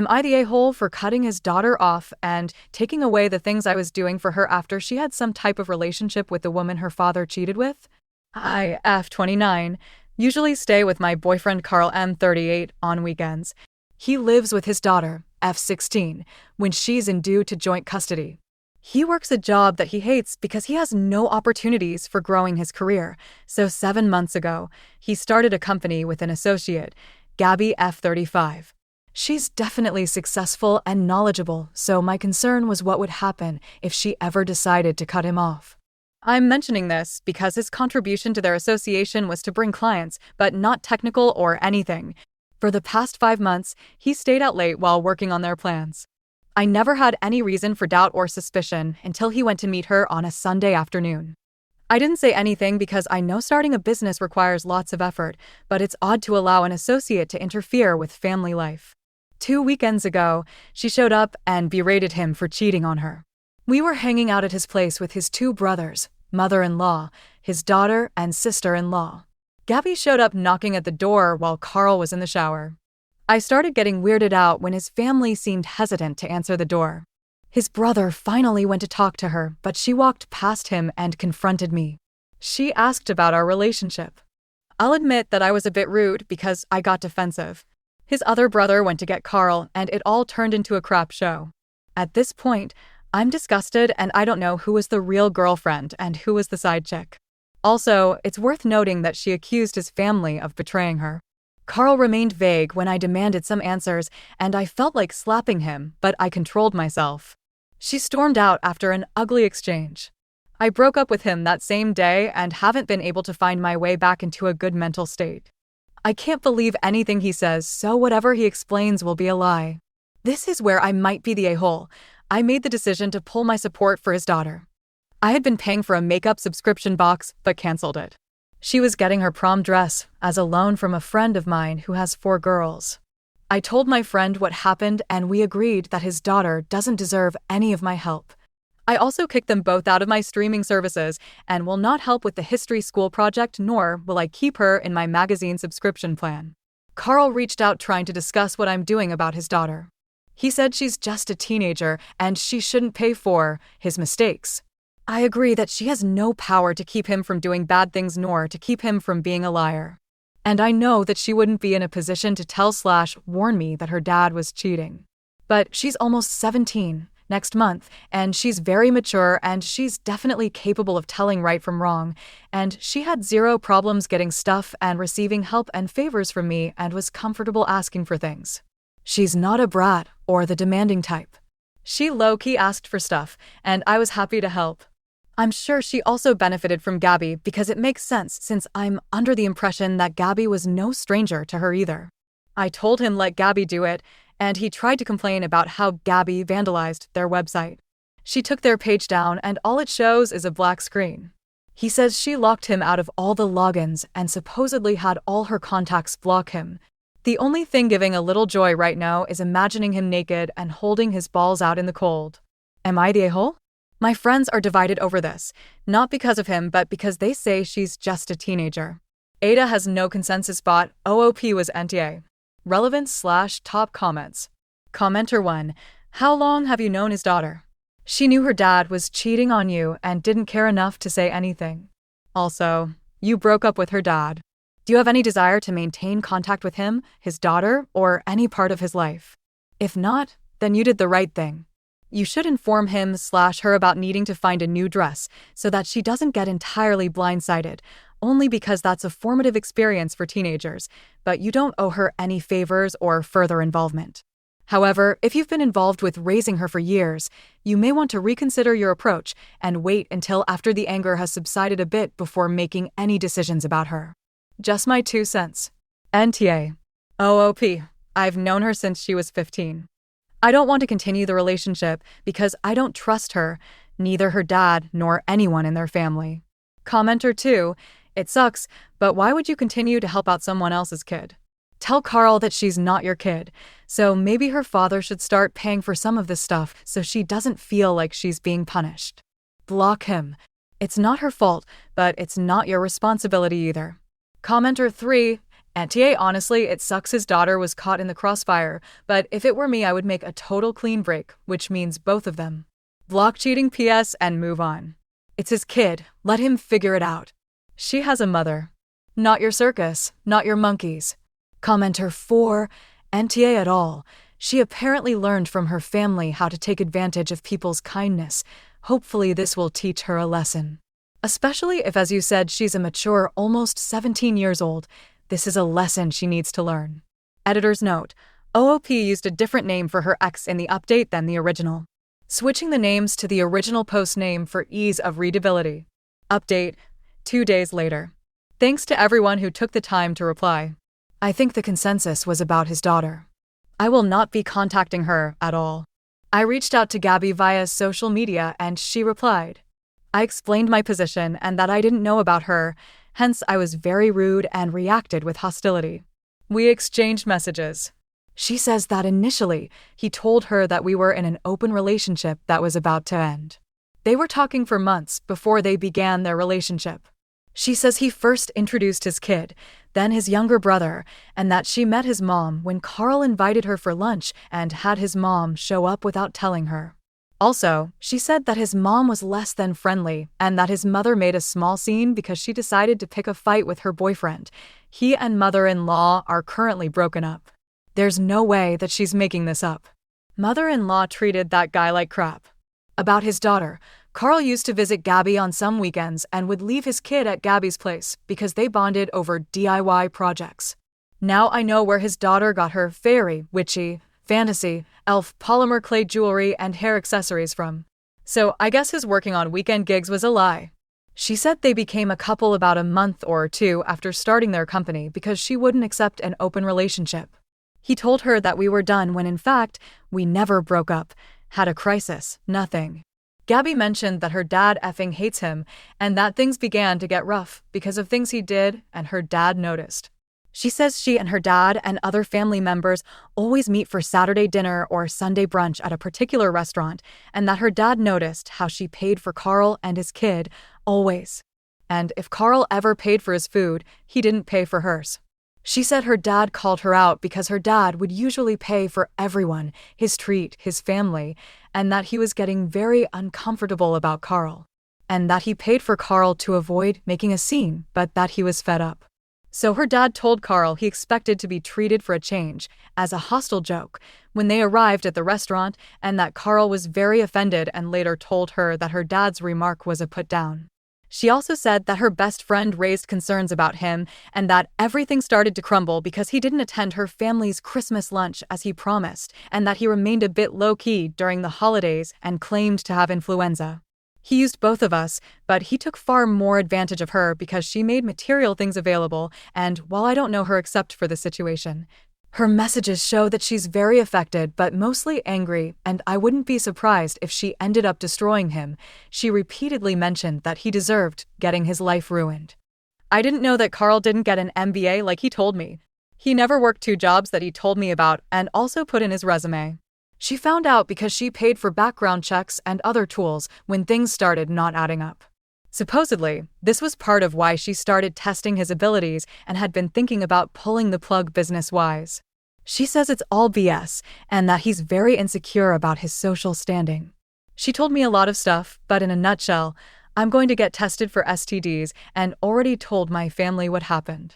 Am I the a-hole for cutting his daughter off and taking away the things I was doing for her after she had some type of relationship with the woman her father cheated with? I, F29, usually stay with my boyfriend Carl M38 on weekends. He lives with his daughter, F16, when she's in due to joint custody. He works a job that he hates because he has no opportunities for growing his career. So 7 months ago, he started a company with an associate, Gabby F35. She's definitely successful and knowledgeable, so my concern was what would happen if she ever decided to cut him off. I'm mentioning this because his contribution to their association was to bring clients, but not technical or anything. For the past 5 months, he stayed out late while working on their plans. I never had any reason for doubt or suspicion until he went to meet her on a Sunday afternoon. I didn't say anything because I know starting a business requires lots of effort, but it's odd to allow an associate to interfere with family life. 2 weekends ago, she showed up and berated him for cheating on her. We were hanging out at his place with his 2 brothers, mother-in-law, his daughter, and sister-in-law. Gabby showed up knocking at the door while Carl was in the shower. I started getting weirded out when his family seemed hesitant to answer the door. His brother finally went to talk to her, but she walked past him and confronted me. She asked about our relationship. I'll admit that I was a bit rude because I got defensive. His other brother went to get Carl, and it all turned into a crap show. At this point, I'm disgusted and I don't know who was the real girlfriend and who was the side chick. Also, it's worth noting that she accused his family of betraying her. Carl remained vague when I demanded some answers, and I felt like slapping him, but I controlled myself. She stormed out after an ugly exchange. I broke up with him that same day and haven't been able to find my way back into a good mental state. I can't believe anything he says, so whatever he explains will be a lie. This is where I might be the a-hole. I made the decision to pull my support for his daughter. I had been paying for a makeup subscription box, but canceled it. She was getting her prom dress as a loan from a friend of mine who has 4 girls. I told my friend what happened and we agreed that his daughter doesn't deserve any of my help. I also kicked them both out of my streaming services and will not help with the history school project, nor will I keep her in my magazine subscription plan. Carl reached out trying to discuss what I'm doing about his daughter. He said she's just a teenager and she shouldn't pay for his mistakes. I agree that she has no power to keep him from doing bad things nor to keep him from being a liar. And I know that she wouldn't be in a position to tell/warn me that her dad was cheating. But she's almost 17 next month, and she's very mature, and she's definitely capable of telling right from wrong, and she had 0 problems getting stuff and receiving help and favors from me and was comfortable asking for things. She's not a brat or the demanding type. She low-key asked for stuff, and I was happy to help. I'm sure she also benefited from Gabby because it makes sense since I'm under the impression that Gabby was no stranger to her either. I told him let Gabby do it, and he tried to complain about how Gabby vandalized their website. She took their page down and all it shows is a black screen. He says she locked him out of all the logins and supposedly had all her contacts block him. The only thing giving a little joy right now is imagining him naked and holding his balls out in the cold. Am I the a-hole? My friends are divided over this, not because of him, but because they say she's just a teenager. AITA has no consensus bot, OOP was NTA. Relevance/top comments. Commenter 1. How long have you known his daughter? She knew her dad was cheating on you and didn't care enough to say anything. Also, you broke up with her dad. Do you have any desire to maintain contact with him, his daughter, or any part of his life? If not, then you did the right thing. You should inform him/her about needing to find a new dress so that she doesn't get entirely blindsided, only because that's a formative experience for teenagers, but you don't owe her any favors or further involvement. However, if you've been involved with raising her for years, you may want to reconsider your approach and wait until after the anger has subsided a bit before making any decisions about her. Just my 2 cents. NTA. OOP. I've known her since she was 15. I don't want to continue the relationship because I don't trust her, neither her dad nor anyone in their family. Commenter 2. It sucks, but why would you continue to help out someone else's kid? Tell Carl that she's not your kid, so maybe her father should start paying for some of this stuff so she doesn't feel like she's being punished. Block him. It's not her fault, but it's not your responsibility either. Commenter 3. Auntie, honestly, it sucks his daughter was caught in the crossfire, but if it were me, I would make a total clean break, which means both of them. Block cheating PS and move on. It's his kid, let him figure it out. She has a mother. Not your circus, not your monkeys. Commenter 4, Auntie at all. She apparently learned from her family how to take advantage of people's kindness. Hopefully this will teach her a lesson. Especially if, as you said, she's a mature, almost 17 years old. This is a lesson she needs to learn. Editor's note: OOP used a different name for her ex in the update than the original, switching the names to the original post name for ease of readability. Update 2 days later. Thanks to everyone who took the time to reply. I think the consensus was about his daughter. I will not be contacting her at all. I reached out to Gabby via social media and she replied. I explained my position and that I didn't know about her, hence I was very rude and reacted with hostility. We exchanged messages. She says that initially, he told her that we were in an open relationship that was about to end. They were talking for months before they began their relationship. She says he first introduced his kid, then his younger brother, and that she met his mom when Carl invited her for lunch and had his mom show up without telling her. Also, she said that his mom was less than friendly and that his mother made a small scene because she decided to pick a fight with her boyfriend. He and mother-in-law are currently broken up. There's no way that she's making this up. Mother-in-law treated that guy like crap. About his daughter, Carl used to visit Gabby on some weekends and would leave his kid at Gabby's place because they bonded over DIY projects. Now I know where his daughter got her fairy, witchy, fantasy, elf, polymer clay jewelry and hair accessories from. So I guess his working on weekend gigs was a lie. She said they became a couple about a month or two after starting their company because she wouldn't accept an open relationship. He told her that we were done when in fact, we never broke up, had a crisis, nothing. Gabby mentioned that her dad effing hates him and that things began to get rough because of things he did and her dad noticed. She says she and her dad and other family members always meet for Saturday dinner or Sunday brunch at a particular restaurant and that her dad noticed how she paid for Carl and his kid, always. And if Carl ever paid for his food, he didn't pay for hers. She said her dad called her out because her dad would usually pay for everyone, his treat, his family, and that he was getting very uncomfortable about Carl. And that he paid for Carl to avoid making a scene, but that he was fed up. So her dad told Carl he expected to be treated for a change, as a hostile joke, when they arrived at the restaurant, and that Carl was very offended and later told her that her dad's remark was a put-down. She also said that her best friend raised concerns about him and that everything started to crumble because he didn't attend her family's Christmas lunch as he promised, and that he remained a bit low-key during the holidays and claimed to have influenza. He used both of us, but he took far more advantage of her because she made material things available, and while I don't know her except for the situation, her messages show that she's very affected but mostly angry, and I wouldn't be surprised if she ended up destroying him. She repeatedly mentioned that he deserved getting his life ruined. I didn't know that Carl didn't get an MBA like he told me. He never worked 2 jobs that he told me about and also put in his resume. She found out because she paid for background checks and other tools when things started not adding up. Supposedly, this was part of why she started testing his abilities and had been thinking about pulling the plug business-wise. She says it's all BS and that he's very insecure about his social standing. She told me a lot of stuff, but in a nutshell, I'm going to get tested for STDs and already told my family what happened.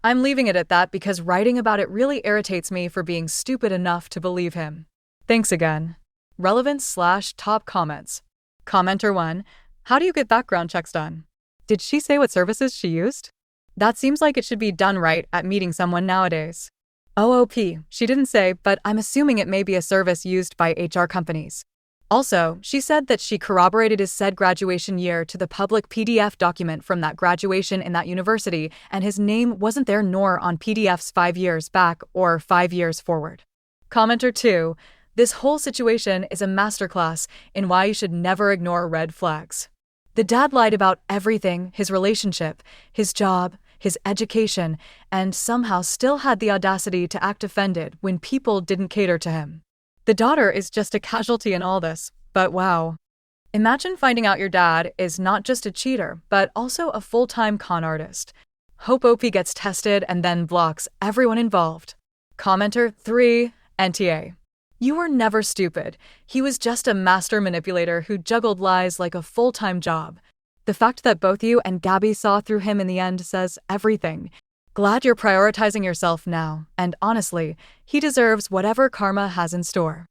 I'm leaving it at that because writing about it really irritates me for being stupid enough to believe him. Thanks again. Relevance/top comments. Commenter 1. How do you get background checks done? Did she say what services she used? That seems like it should be done right at meeting someone nowadays. OOP. She didn't say, but I'm assuming it may be a service used by HR companies. Also, she said that she corroborated his said graduation year to the public PDF document from that graduation in that university, and his name wasn't there nor on PDFs 5 years back or 5 years forward. Commenter 2. This whole situation is a masterclass in why you should never ignore red flags. The dad lied about everything, his relationship, his job, his education, and somehow still had the audacity to act offended when people didn't cater to him. The daughter is just a casualty in all this, but wow. Imagine finding out your dad is not just a cheater, but also a full-time con artist. Hope OP gets tested and then blocks everyone involved. Commenter 3, NTA. You were never stupid. He was just a master manipulator who juggled lies like a full-time job. The fact that both you and Gabby saw through him in the end says everything. Glad you're prioritizing yourself now, and honestly, he deserves whatever karma has in store.